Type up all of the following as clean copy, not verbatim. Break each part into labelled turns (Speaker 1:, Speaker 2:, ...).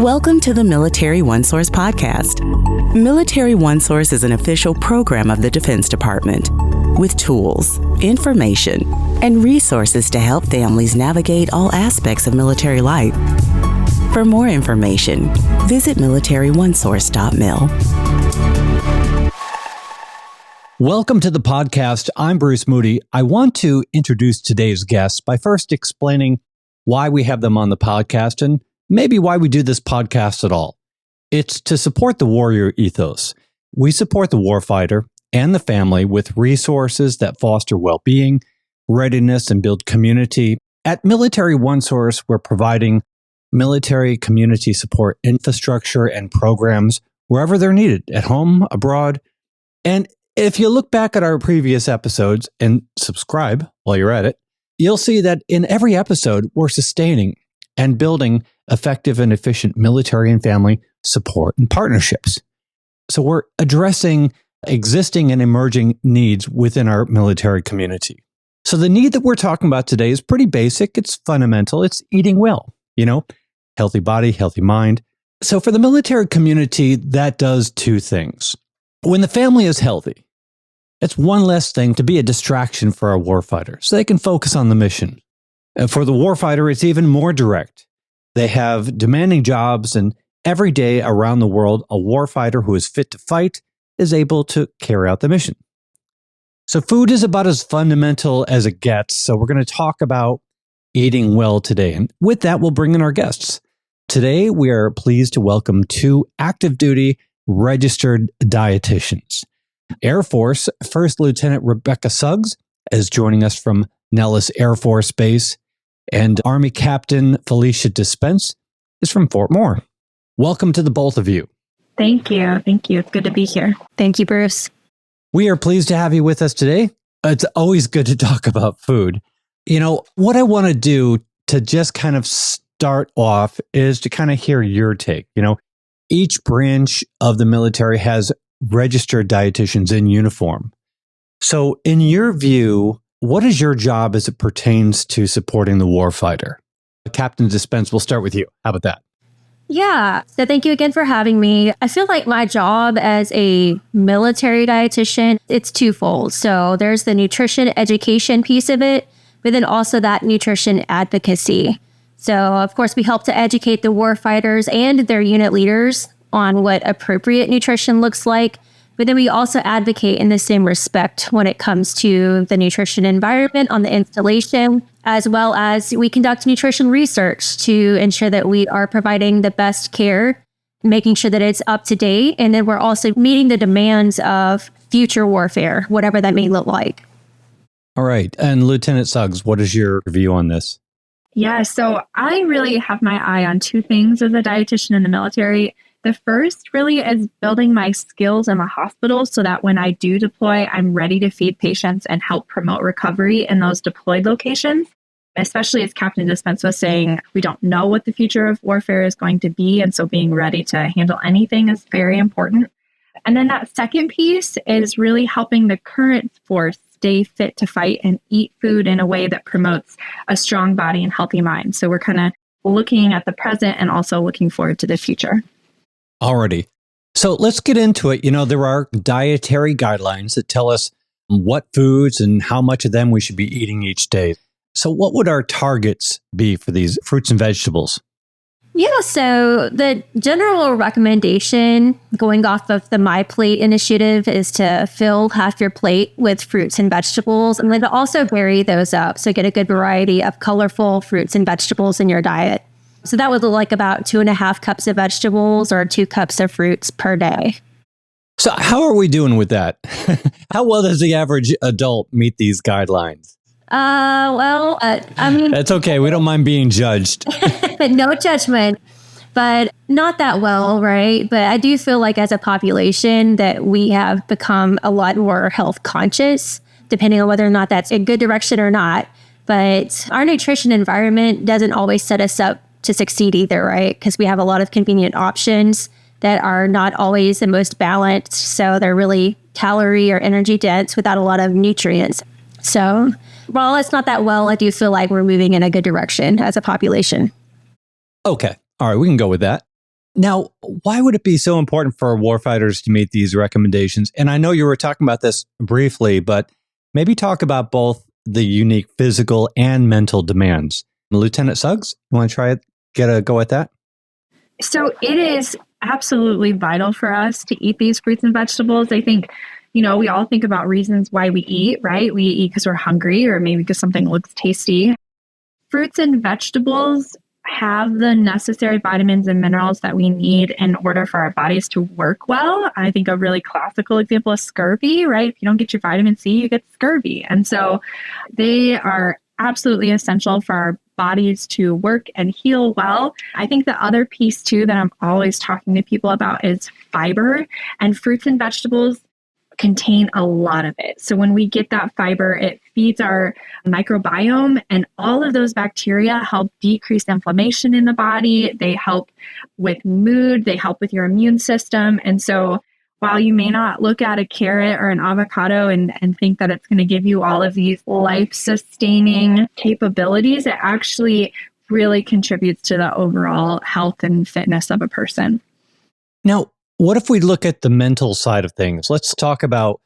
Speaker 1: Welcome to the Military OneSource Podcast. Military OneSource is an official program of the Defense Department with tools, information, and resources to help families navigate all aspects of military life. For more information, visit MilitaryOneSource.mil.
Speaker 2: Welcome to the podcast. I'm Bruce Moody. I want to introduce today's guests by first explaining why we have them on the podcast and maybe why we do this podcast at all. It's to support the warrior ethos. We support the warfighter and the family with resources that foster well-being, readiness, and build community. At Military OneSource, we're providing military community support infrastructure and programs wherever they're needed, at home, abroad. And if you look back at our previous episodes and subscribe while you're at it, you'll see that in every episode, we're sustaining and building effective and efficient military and family support and partnerships. So we're addressing existing and emerging needs within our military community. So the need that we're talking about today is pretty basic. It's fundamental. It's eating well, healthy body, healthy mind. So for the military community, that does two things. When the family is healthy, it's one less thing to be a distraction for our warfighter, so they can focus on the mission. And for the warfighter, it's even more direct. They have demanding jobs, and every day around the world, a warfighter who is fit to fight is able to carry out the mission. So food is about as fundamental as it gets, so we're going to talk about eating well today. And with that, we'll bring in our guests. Today, we are pleased to welcome two active duty registered dietitians. Air Force First Lieutenant Rebekah Suggs is joining us from Nellis Air Force Base, and Army Captain Felecia Dispense is from Fort Moore. Welcome to the both of you.
Speaker 3: Thank you. It's good to be here.
Speaker 4: Thank you, Bruce.
Speaker 2: We are pleased to have you with us today. It's always good to talk about food. What I want to do to just kind of start off is to kind of hear your take. Each branch of the military has registered dietitians in uniform. So in your view, what is your job as it pertains to supporting the warfighter? Captain Dispense, we'll start with you. How about that?
Speaker 4: Yeah. So thank you again for having me. I feel like my job as a military dietitian, it's twofold. So there's the nutrition education piece of it, but then also that nutrition advocacy. So of course, we help to educate the warfighters and their unit leaders on what appropriate nutrition looks like. But then we also advocate in the same respect when it comes to the nutrition environment on the installation, as well as we conduct nutrition research to ensure that we are providing the best care, making sure that it's up to date. And then we're also meeting the demands of future warfare, whatever that may look like.
Speaker 2: All right. And Lieutenant Suggs, what is your view on this?
Speaker 3: Yeah, so I really have my eye on two things as a dietitian in the military. The first really is building my skills in the hospital so that when I do deploy, I'm ready to feed patients and help promote recovery in those deployed locations. Especially as Captain Dispense was saying, we don't know what the future of warfare is going to be. And so being ready to handle anything is very important. And then that second piece is really helping the current force stay fit to fight and eat food in a way that promotes a strong body and healthy mind. So we're kind of looking at the present and also looking forward to the future.
Speaker 2: Alrighty. So let's get into it. There are dietary guidelines that tell us what foods and how much of them we should be eating each day. So what would our targets be for these fruits and vegetables?
Speaker 4: Yeah, so the general recommendation going off of the My Plate initiative is to fill half your plate with fruits and vegetables, and then to also vary those up. So get a good variety of colorful fruits and vegetables in your diet. So that would look like about 2.5 cups of vegetables or 2 cups of fruits per day.
Speaker 2: So how are we doing with that? How well does the average adult meet these guidelines? That's okay. We don't mind being judged.
Speaker 4: No judgment, but not that well, right? But I do feel like as a population that we have become a lot more health conscious, depending on whether or not that's a good direction or not. But our nutrition environment doesn't always set us up to succeed either, right? Because we have a lot of convenient options that are not always the most balanced. So they're really calorie or energy dense without a lot of nutrients. So while it's not that well, I do feel like we're moving in a good direction as a population.
Speaker 2: Okay. All right. We can go with that. Now, why would it be so important for warfighters to meet these recommendations? And I know you were talking about this briefly, but maybe talk about both the unique physical and mental demands. Lieutenant Suggs, you want to try it? Get a go at that?
Speaker 3: So it is absolutely vital for us to eat these fruits and vegetables. I think, we all think about reasons why we eat, right? We eat because we're hungry or maybe because something looks tasty. Fruits and vegetables have the necessary vitamins and minerals that we need in order for our bodies to work well. I think a really classical example is scurvy, right? If you don't get your vitamin C, you get scurvy. And so they are absolutely essential for our bodies to work and heal well. I think the other piece too that I'm always talking to people about is fiber, and fruits and vegetables contain a lot of it. So when we get that fiber, it feeds our microbiome, and all of those bacteria help decrease inflammation in the body. They help with mood. They help with your immune system. And so while you may not look at a carrot or an avocado and think that it's going to give you all of these life-sustaining capabilities, it actually really contributes to the overall health and fitness of a person.
Speaker 2: Now, what if we look at the mental side of things? Let's talk about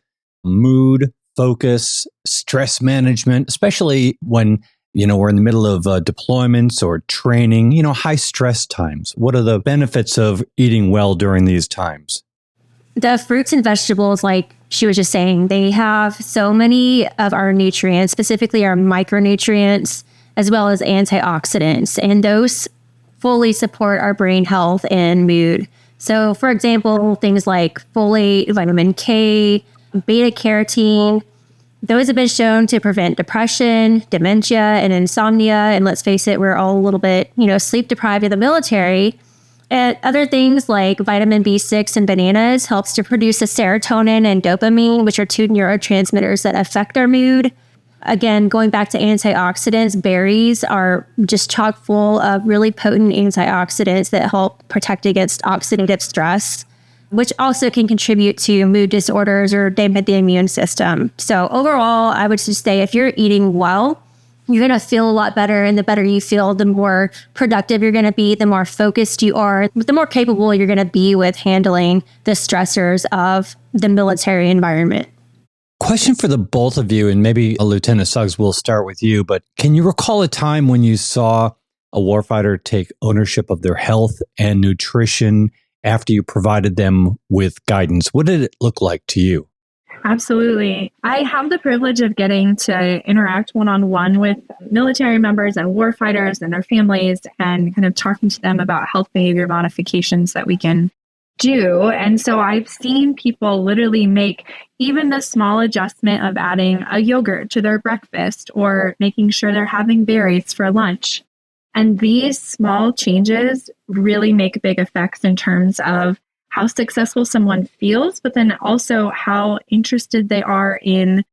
Speaker 2: mood, focus, stress management, especially when, we're in the middle of deployments or training, high stress times. What are the benefits of eating well during these times?
Speaker 4: The fruits and vegetables, like she was just saying, they have so many of our nutrients, specifically our micronutrients, as well as antioxidants, and those fully support our brain health and mood. So, for example, things like folate, vitamin K, beta carotene, those have been shown to prevent depression, dementia, and insomnia. And let's face it, we're all a little bit, sleep deprived in the military. And other things like vitamin B6 in bananas helps to produce a serotonin and dopamine, which are two neurotransmitters that affect our mood. Again, going back to antioxidants, berries are just chock full of really potent antioxidants that help protect against oxidative stress, which also can contribute to mood disorders or damage the immune system. So overall, I would just say if you're eating well, you're going to feel a lot better. And the better you feel, the more productive you're going to be, the more focused you are, the more capable you're going to be with handling the stressors of the military environment.
Speaker 2: Question for the both of you, and maybe Lieutenant Suggs, we'll start with you, but can you recall a time when you saw a warfighter take ownership of their health and nutrition after you provided them with guidance? What did it look like to you?
Speaker 3: Absolutely. I have the privilege of getting to interact one-on-one with military members and warfighters and their families and kind of talking to them about health behavior modifications that we can do. And so I've seen people literally make even the small adjustment of adding a yogurt to their breakfast or making sure they're having berries for lunch. And these small changes really make big effects in terms of how successful someone feels, but then also how interested they are in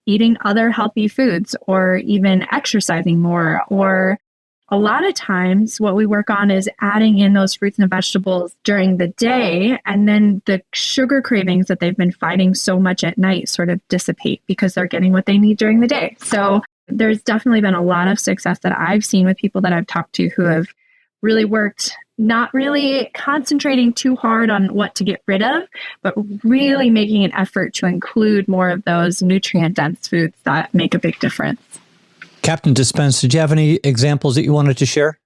Speaker 3: eating other healthy foods or even exercising more. Or a lot of times what we work on is adding in those fruits and vegetables during the day, and then the sugar cravings that they've been fighting so much at night sort of dissipate because they're getting what they need during the day. So there's definitely been a lot of success that I've seen with people that I've talked to who have really worked, not really concentrating too hard on what to get rid of, but really making an effort to include more of those nutrient-dense foods that make a big difference.
Speaker 2: Captain Dispense, did you have any examples that you wanted to share?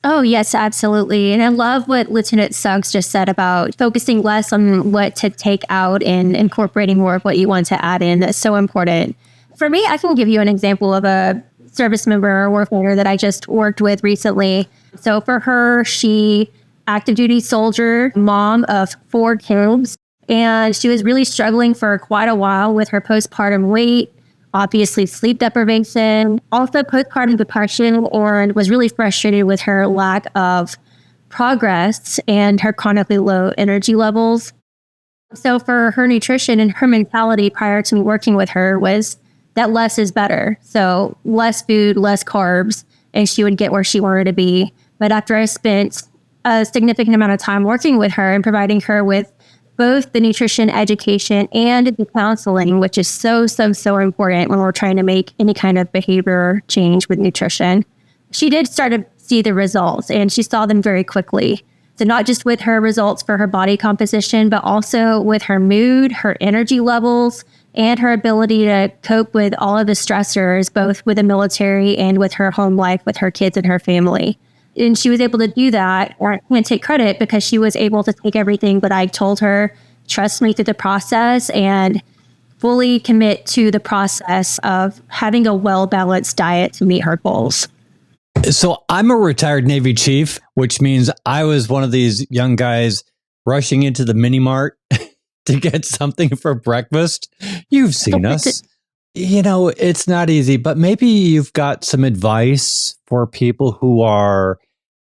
Speaker 4: Oh, yes, absolutely. And I love what Lieutenant Suggs just said about focusing less on what to take out and incorporating more of what you want to add in. That's so important. For me, I can give you an example of a service member or warfighter that I just worked with recently. So for her, she active duty soldier, mom of 4 kids, and she was really struggling for quite a while with her postpartum weight, obviously sleep deprivation, also postpartum depression, and was really frustrated with her lack of progress and her chronically low energy levels. So for her nutrition and her mentality prior to me working with her was that less is better. So less food, less carbs, and she would get where she wanted to be. But after I spent a significant amount of time working with her and providing her with both the nutrition education and the counseling, which is so important when we're trying to make any kind of behavior change with nutrition, she did start to see the results, and she saw them very quickly. So not just with her results for her body composition, but also with her mood, her energy levels, and her ability to cope with all of the stressors, both with the military and with her home life, with her kids and her family. And she was able to do that, or I can't take credit, because she was able to take everything that I told her, trust me through the process, and fully commit to the process of having a well-balanced diet to meet her goals.
Speaker 2: So I'm a retired Navy chief, which means I was one of these young guys rushing into the mini mart to get something for breakfast. You've seen us. You know, it's not easy, but maybe you've got some advice for people who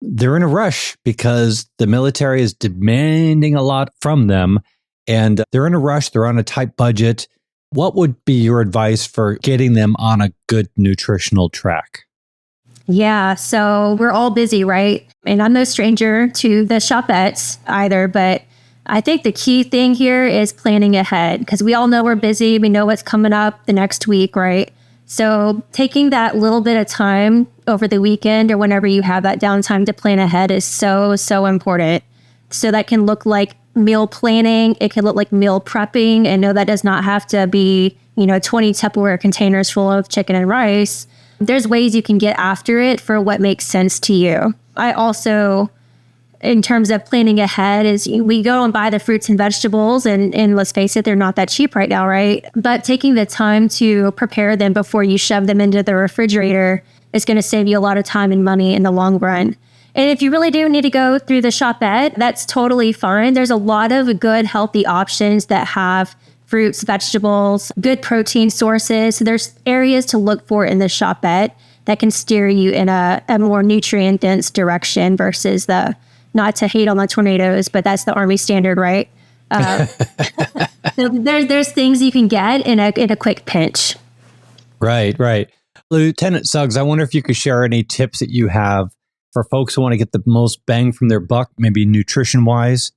Speaker 2: they're in a rush because the military is demanding a lot from them and they're in a rush. They're on a tight budget. What would be your advice for getting them on a good nutritional track?
Speaker 4: Yeah, so we're all busy, right? And I'm no stranger to the shopettes either, but I think the key thing here is planning ahead, because we all know we're busy. We know what's coming up the next week, right? So taking that little bit of time over the weekend or whenever you have that downtime to plan ahead is so, so important. So that can look like meal planning. It can look like meal prepping. And no, that does not have to be, 20 Tupperware containers full of chicken and rice. There's ways you can get after it for what makes sense to you. I also, in terms of planning ahead, is we go and buy the fruits and vegetables, and let's face it, they're not that cheap right now, right? But taking the time to prepare them before you shove them into the refrigerator is going to save you a lot of time and money in the long run. And if you really do need to go through the shopette, that's totally fine. There's a lot of good, healthy options that have fruits, vegetables, good protein sources. So there's areas to look for in the shopette that can steer you in a more nutrient-dense direction versus not to hate on the tornadoes, but that's the Army standard, right? So there's things you can get in a quick pinch.
Speaker 2: Right. Lieutenant Suggs, I wonder if you could share any tips that you have for folks who want to get the most bang from their buck, maybe nutrition-wise.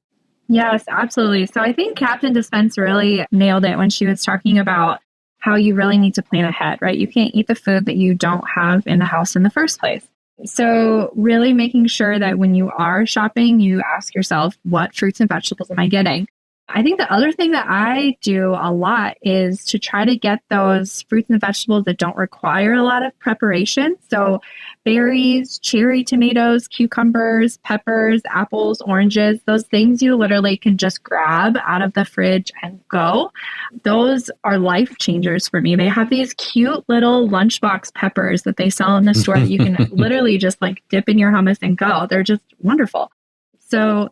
Speaker 3: Yes, absolutely. So I think Captain Dispense really nailed it when she was talking about how you really need to plan ahead, right? You can't eat the food that you don't have in the house in the first place. So really making sure that when you are shopping, you ask yourself, what fruits and vegetables am I getting? I think the other thing that I do a lot is to try to get those fruits and vegetables that don't require a lot of preparation. So berries, cherry tomatoes, cucumbers, peppers, apples, oranges, those things you literally can just grab out of the fridge and go. Those are life changers for me. They have these cute little lunchbox peppers that they sell in the store that you can literally just like dip in your hummus and go. They're just wonderful. So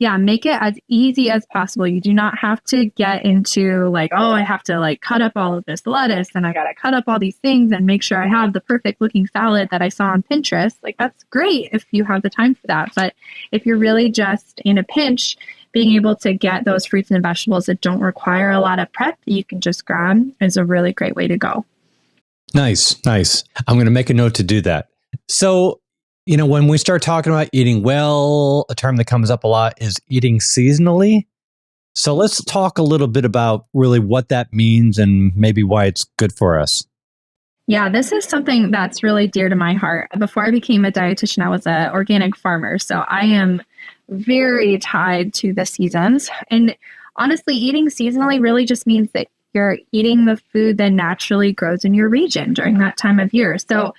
Speaker 3: yeah, make it as easy as possible. You do not have to get into like, oh, I have to like cut up all of this lettuce and I got to cut up all these things and make sure I have the perfect looking salad that I saw on Pinterest. Like that's great if you have the time for that. But if you're really just in a pinch, being able to get those fruits and vegetables that don't require a lot of prep that you can just grab is a really great way to go.
Speaker 2: Nice. I'm going to make a note to do that. So, when we start talking about eating well, a term that comes up a lot is eating seasonally. So let's talk a little bit about really what that means and maybe why it's good for us.
Speaker 3: Yeah, this is something that's really dear to my heart. Before I became a dietitian, I was an organic farmer. So I am very tied to the seasons. And honestly, eating seasonally really just means that you're eating the food that naturally grows in your region during that time of year. So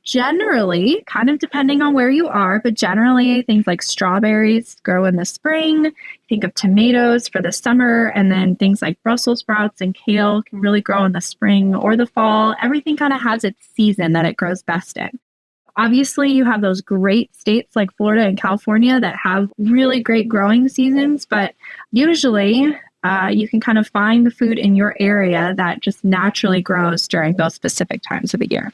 Speaker 3: generally, kind of depending on where you are, but generally things like strawberries grow in the spring. Think of tomatoes for the summer, and then things like Brussels sprouts and kale can really grow in the spring or the fall. Everything kind of has its season that it grows best in. Obviously, you have those great states like Florida and California that have really great growing seasons, but usually you can kind of find the food in your area that just naturally grows during those specific times of the year.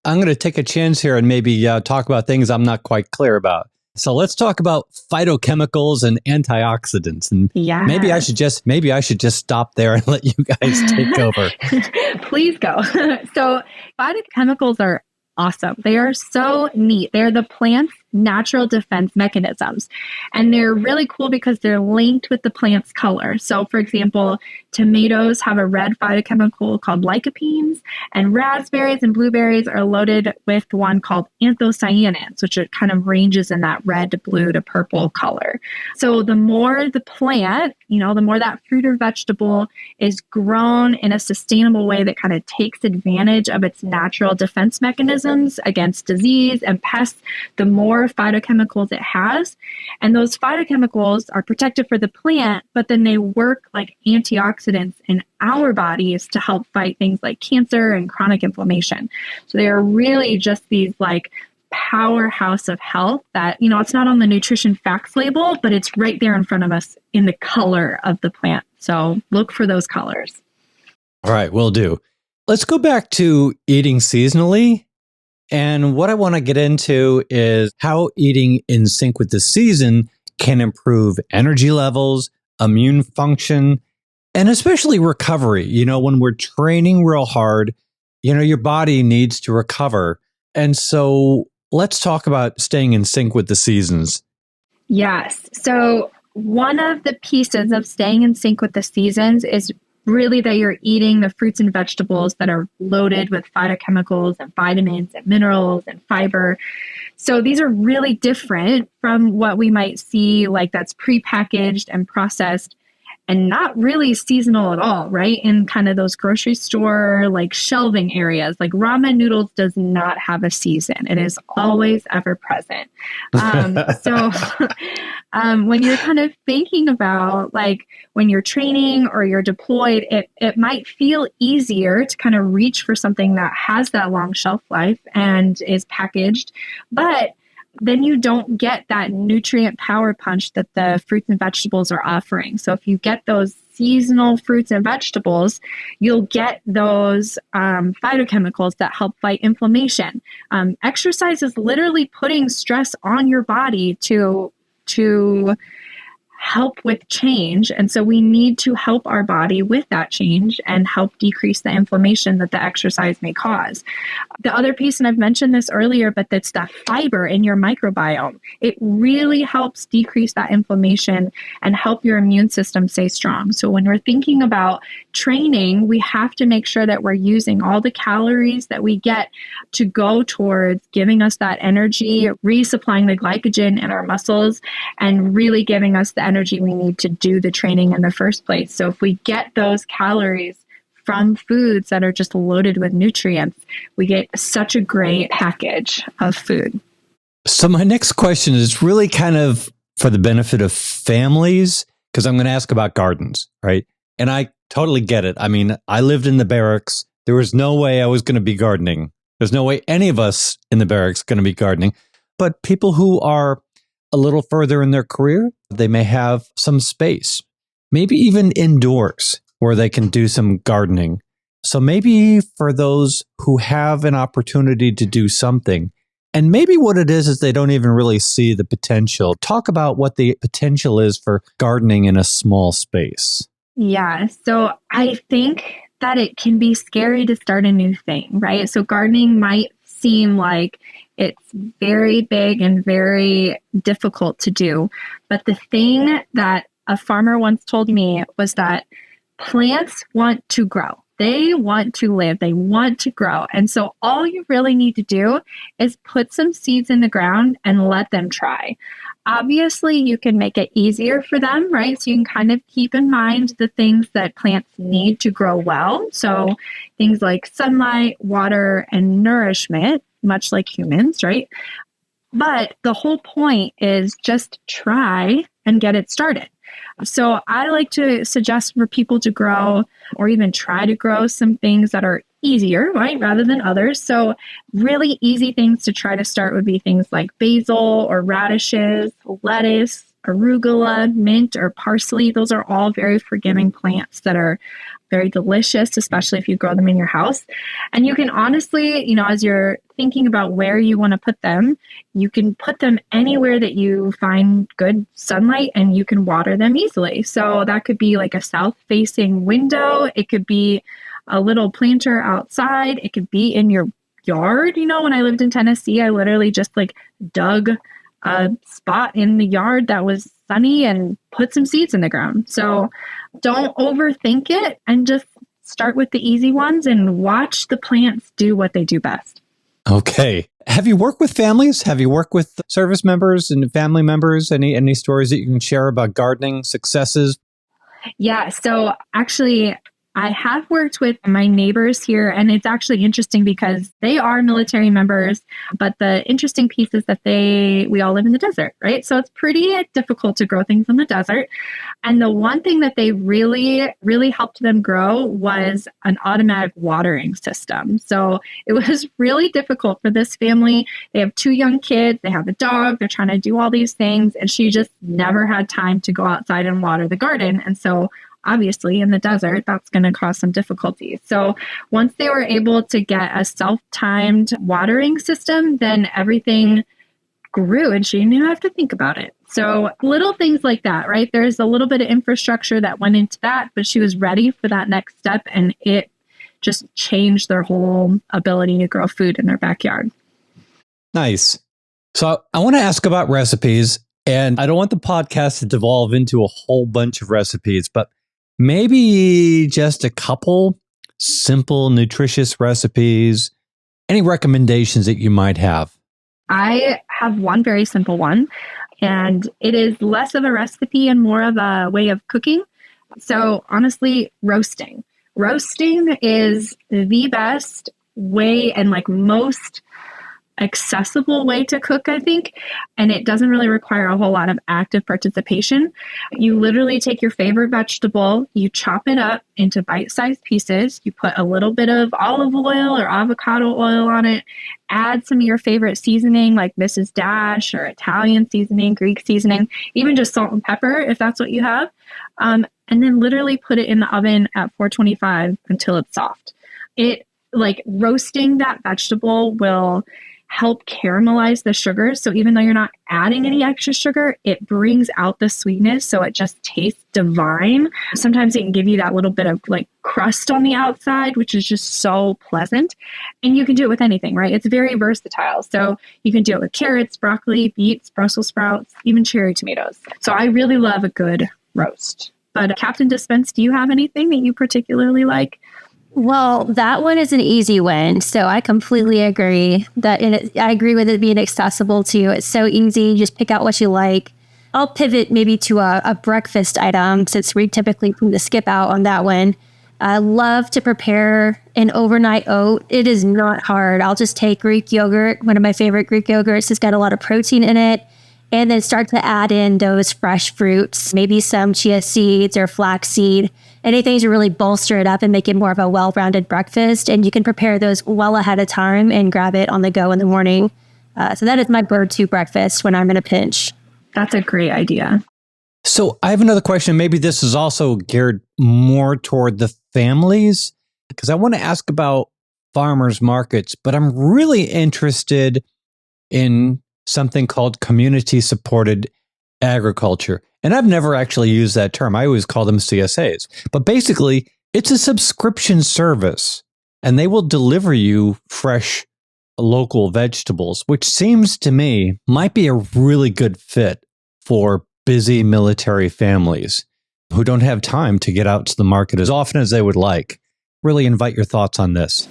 Speaker 2: I'm going to take a chance here and maybe talk about things I'm not quite clear about. So let's talk about phytochemicals and antioxidants. And maybe I should just stop there and let you guys take over.
Speaker 3: Please go. So phytochemicals are awesome. They are so neat. They're the plant's natural defense mechanisms. And they're really cool because they're linked with the plant's color. So, for example, tomatoes have a red phytochemical called lycopenes, and raspberries and blueberries are loaded with one called anthocyanins, which it kind of ranges in that red to blue to purple color. So the more the plant, the more that fruit or vegetable is grown in a sustainable way that kind of takes advantage of its natural defense mechanisms against disease and pests, the more phytochemicals it has. And those phytochemicals are protective for the plant, but then they work like antioxidants in our bodies to help fight things like cancer and chronic inflammation. So they are really just these like powerhouse of health that, it's not on the nutrition facts label, but it's right there in front of us in the color of the plant. So look for those colors.
Speaker 2: All right, will do. Let's go back to eating seasonally. And what I want to get into is how eating in sync with the season can improve energy levels, immune function, and especially recovery. When we're training real hard, your body needs to recover. And so let's talk about staying in sync with the seasons.
Speaker 3: Yes. So one of the pieces of staying in sync with the seasons is really that you're eating the fruits and vegetables that are loaded with phytochemicals and vitamins and minerals and fiber. So these are really different from what we might see like that's prepackaged and processed and not really seasonal at all, right? In kind of those grocery store, like shelving areas, like ramen noodles does not have a season. It is always ever present. So when you're kind of thinking about like when you're training or you're deployed, it might feel easier to kind of reach for something that has that long shelf life and is packaged, but then you don't get that nutrient power punch that the fruits and vegetables are offering. So if you get those seasonal fruits and vegetables, you'll get those phytochemicals that help fight inflammation. Exercise is literally putting stress on your body to help with change. And so we need to help our body with that change and help decrease the inflammation that the exercise may cause. The other piece, and I've mentioned this earlier, but that's that fiber in your microbiome. It really helps decrease that inflammation and help your immune system stay strong. So when we're thinking about training, we have to make sure that we're using all the calories that we get to go towards giving us that energy, resupplying the glycogen in our muscles, and really giving us the energy we need to do the training in the first place. So if we get those calories from foods that are just loaded with nutrients, we get such a great package of food.
Speaker 2: So my next question is really kind of for the benefit of families, because I'm going to ask about gardens, right? And I totally get it. I mean, I lived in the barracks. There was no way I was going to be gardening. There's no way any of us in the barracks going to be gardening. But people who are a little further in their career, they may have some space, maybe even indoors where they can do some gardening. So maybe for those who have an opportunity to do something, and maybe what it is they don't even really see the potential. Talk about what the potential is for gardening in a small space.
Speaker 3: Yeah. So I think that it can be scary to start a new thing, right? So gardening might seem like it's very big and very difficult to do. But the thing that a farmer once told me was that plants want to grow. They want to live. They want to grow. And so all you really need to do is put some seeds in the ground and let them try. Obviously, you can make it easier for them, right? So you can kind of keep in mind the things that plants need to grow well. So things like sunlight, water, and nourishment, much like humans, right? But the whole point is just try and get it started. So I like to suggest for people to grow or even try to grow some things that are easier, right, rather than others. So really easy things to try to start would be things like basil or radishes, lettuce, arugula, mint, or parsley. Those are all very forgiving plants that are very delicious, especially if you grow them in your house. And you can honestly, as you're thinking about where you want to put them, you can put them anywhere that you find good sunlight and you can water them easily. So that could be like a south-facing window. It could be a little planter outside. It could be in your yard. When I lived in Tennessee, I literally just dug a spot in the yard that was sunny and put some seeds in the ground. So don't overthink it and just start with the easy ones and watch the plants do what they do best.
Speaker 2: Okay. Have you worked with families? Have you worked with service members and family members? Any stories that you can share about gardening successes?
Speaker 3: Yeah. So actually, I have worked with my neighbors here, and it's actually interesting because they are military members, but the interesting piece is that we all live in the desert, right? So it's pretty difficult to grow things in the desert. And the one thing that they really, really helped them grow was an automatic watering system. So it was really difficult for this family. They have 2 young kids, they have a dog, they're trying to do all these things, and she just never had time to go outside and water the garden. And so obviously, in the desert, that's going to cause some difficulties. So once they were able to get a self-timed watering system, then everything grew and she didn't even have to think about it. So little things like that, right? There's a little bit of infrastructure that went into that, but she was ready for that next step, and it just changed their whole ability to grow food in their backyard.
Speaker 2: Nice. So I want to ask about recipes, and I don't want the podcast to devolve into a whole bunch of recipes, but maybe just a couple simple, nutritious recipes. Any recommendations that you might have? I
Speaker 3: have one very simple one, and it is less of a recipe and more of a way of cooking. So honestly, roasting. Roasting is the best way and most accessible way to cook, I think. And it doesn't really require a whole lot of active participation. You literally take your favorite vegetable, you chop it up into bite-sized pieces, you put a little bit of olive oil or avocado oil on it, add some of your favorite seasoning like Mrs. Dash or Italian seasoning, Greek seasoning, even just salt and pepper if that's what you have. And then literally put it in the oven at 425 until it's soft. Roasting that vegetable will help caramelize the sugar. So even though you're not adding any extra sugar, it brings out the sweetness. So it just tastes divine. Sometimes it can give you that little bit of crust on the outside, which is just so pleasant. And you can do it with anything, right? It's very versatile. So you can do it with carrots, broccoli, beets, Brussels sprouts, even cherry tomatoes. So I really love a good roast. But Captain Dispense, do you have anything that you particularly like?
Speaker 4: Well, that one is an easy one. So I completely agree I agree with it being accessible too. It's so easy. Just pick out what you like. I'll pivot maybe to a breakfast item since we typically tend to skip out on that one. I love to prepare an overnight oat. It is not hard. I'll just take Greek yogurt, one of my favorite Greek yogurts. It's got a lot of protein in it. And then start to add in those fresh fruits, maybe some chia seeds or flaxseed, anything to really bolster it up and make it more of a well-rounded breakfast. And you can prepare those well ahead of time and grab it on the go in the morning. So that is my bird-to breakfast when I'm in a pinch.
Speaker 3: That's a great idea.
Speaker 2: So I have another question. Maybe this is also geared more toward the families, because I want to ask about farmers markets, but I'm really interested in something called community-supported agriculture. And I've never actually used that term. I always call them CSAs. But basically, it's a subscription service, and they will deliver you fresh local vegetables, which seems to me might be a really good fit for busy military families who don't have time to get out to the market as often as they would like. Really invite your thoughts on this.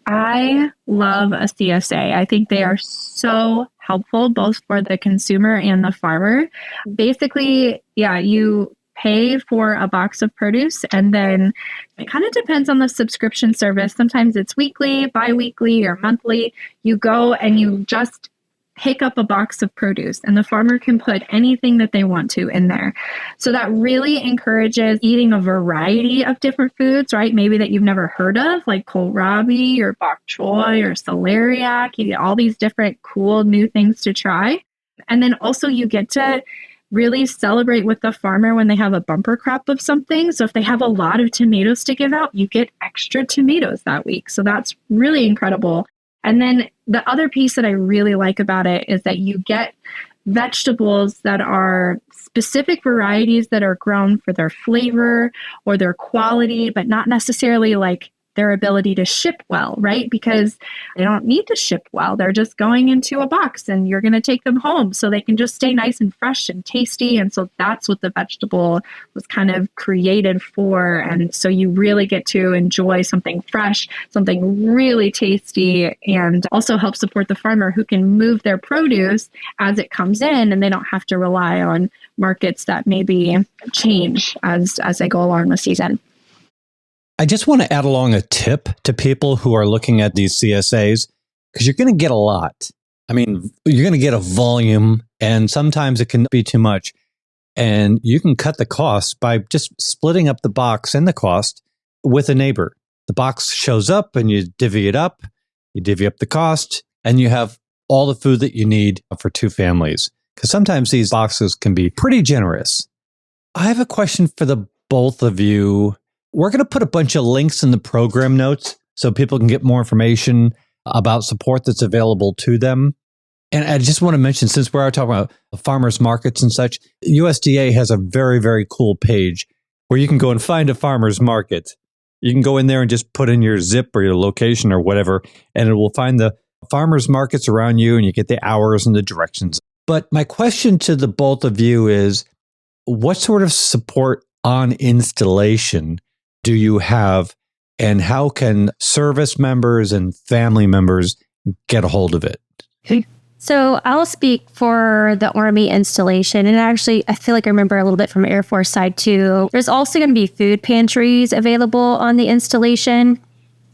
Speaker 3: I love a CSA. I think they are so helpful both for the consumer and the farmer. Basically, you pay for a box of produce, and then it kind of depends on the subscription service. Sometimes it's weekly, bi-weekly, or monthly. You go and you just pick up a box of produce, and the farmer can put anything that they want to in there. So that really encourages eating a variety of different foods, right? Maybe that you've never heard of, like kohlrabi or bok choy or celeriac. You get all these different cool new things to try. And then also you get to really celebrate with the farmer when they have a bumper crop of something. So if they have a lot of tomatoes to give out, you get extra tomatoes that week. So that's really incredible. And then the other piece that I really like about it is that you get vegetables that are specific varieties that are grown for their flavor or their quality, but not necessarily their ability to ship well, right? Because they don't need to ship well. They're just going into a box and you're going to take them home so they can just stay nice and fresh and tasty. And so that's what the vegetable was kind of created for. And so you really get to enjoy something fresh, something really tasty, and also help support the farmer who can move their produce as it comes in, and they don't have to rely on markets that maybe change as they go along the season.
Speaker 2: I just want to add along a tip to people who are looking at these CSAs, because you're going to get a lot. I mean, you're going to get a volume, and sometimes it can be too much. And you can cut the cost by just splitting up the box and the cost with a neighbor. The box shows up and you divvy it up, you divvy up the cost, and you have all the food that you need for two families. Because sometimes these boxes can be pretty generous. I have a question for the both of you. We're going to put a bunch of links in the program notes so people can get more information about support that's available to them. And I just want to mention, since we're talking about farmers markets and such, USDA has a very, very cool page where you can go and find a farmer's market. You can go in there and just put in your zip or your location or whatever, and it will find the farmers markets around you, and you get the hours and the directions. But my question to the both of you is, what sort of support on installation do you have, and how can service members and family members get a hold of it?
Speaker 4: So I'll speak for the Army installation. And actually, I feel like I remember a little bit from Air Force side too. There's also going to be food pantries available on the installation.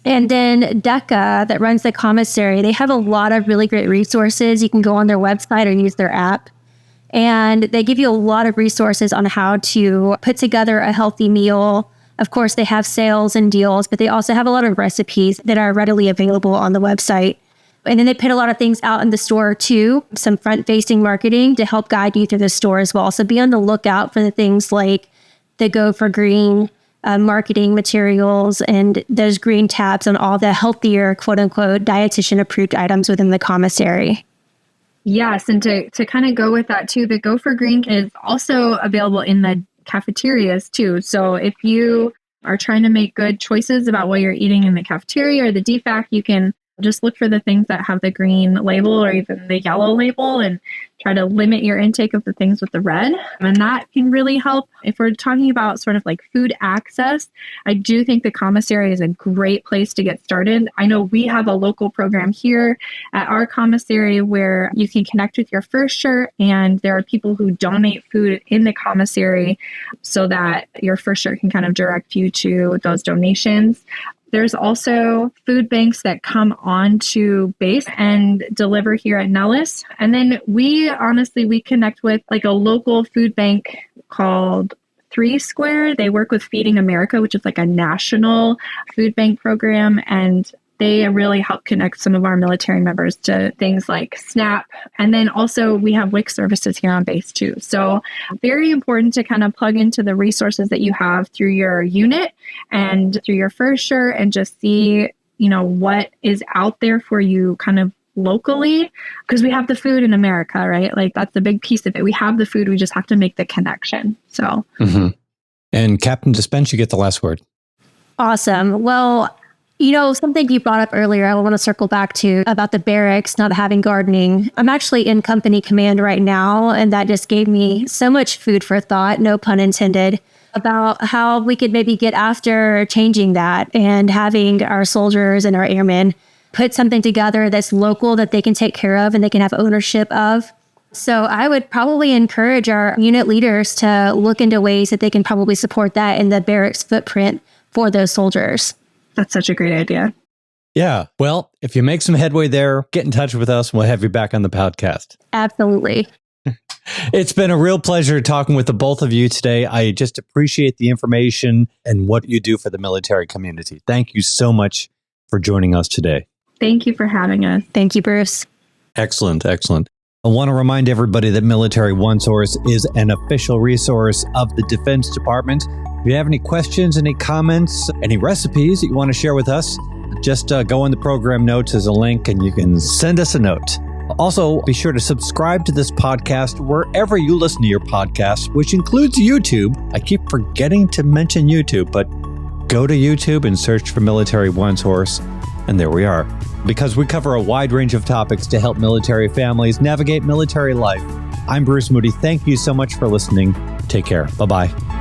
Speaker 4: And then DECA, that runs the commissary, they have a lot of really great resources. You can go on their website or use their app. And they give you a lot of resources on how to put together a healthy meal. Of course, they have sales and deals, but they also have a lot of recipes that are readily available on the website. And then they put a lot of things out in the store too, some front-facing marketing to help guide you through the store as well. So be on the lookout for the things like the Go for Green marketing materials and those green tabs on all the healthier, quote-unquote, dietitian-approved items within the commissary.
Speaker 3: Yes, and to kind of go with that too, the Go for Green is also available in the cafeterias too. So if you are trying to make good choices about what you're eating in the cafeteria or the DFAC, you can just look for the things that have the green label or even the yellow label and try to limit your intake of the things with the red. And that can really help. If we're talking about sort of like food access, I do think the commissary is a great place to get started. I know we have a local program here at our commissary where you can connect with your first shirt, and there are people who donate food in the commissary so that your first shirt can kind of direct you to those donations. There's also food banks that come on to base and deliver here at Nellis. And then we connect with like a local food bank called 3 Square. They work with Feeding America, which is like a national food bank program. And they really help connect some of our military members to things like SNAP. And then also we have WIC services here on base too. So very important to kind of plug into the resources that you have through your unit and through your first shirt and just see, what is out there for you kind of locally, because we have the food in America, right? Like that's the big piece of it. We have the food. We just have to make the connection. So.
Speaker 2: Mm-hmm. And Captain Dispense, you get the last word.
Speaker 4: Awesome. Well, something you brought up earlier, I want to circle back to about the barracks not having gardening. I'm actually in company command right now, and that just gave me so much food for thought, no pun intended, about how we could maybe get after changing that and having our soldiers and our airmen put something together that's local that they can take care of and they can have ownership of. So I would probably encourage our unit leaders to look into ways that they can probably support that in the barracks footprint for those soldiers.
Speaker 3: That's such a great idea.
Speaker 2: Yeah. Well, if you make some headway there, get in touch with us and we'll have you back on the podcast.
Speaker 4: Absolutely.
Speaker 2: It's been a real pleasure talking with the both of you today. I just appreciate the information and what you do for the military community. Thank you so much for joining us today.
Speaker 3: Thank you for having us.
Speaker 4: Thank you, Bruce.
Speaker 2: Excellent. Excellent. I want to remind everybody that Military OneSource is an official resource of the Defense Department. If you have any questions, any comments, any recipes that you want to share with us, just go in the program notes. There's a link and you can send us a note. Also, be sure to subscribe to this podcast wherever you listen to your podcasts, which includes YouTube. I keep forgetting to mention YouTube, but Go to YouTube and search for Military OneSource, and there we are. Because we cover a wide range of topics to help military families navigate military life. I'm Bruce Moody. Thank you so much for listening. Take care. Bye-bye.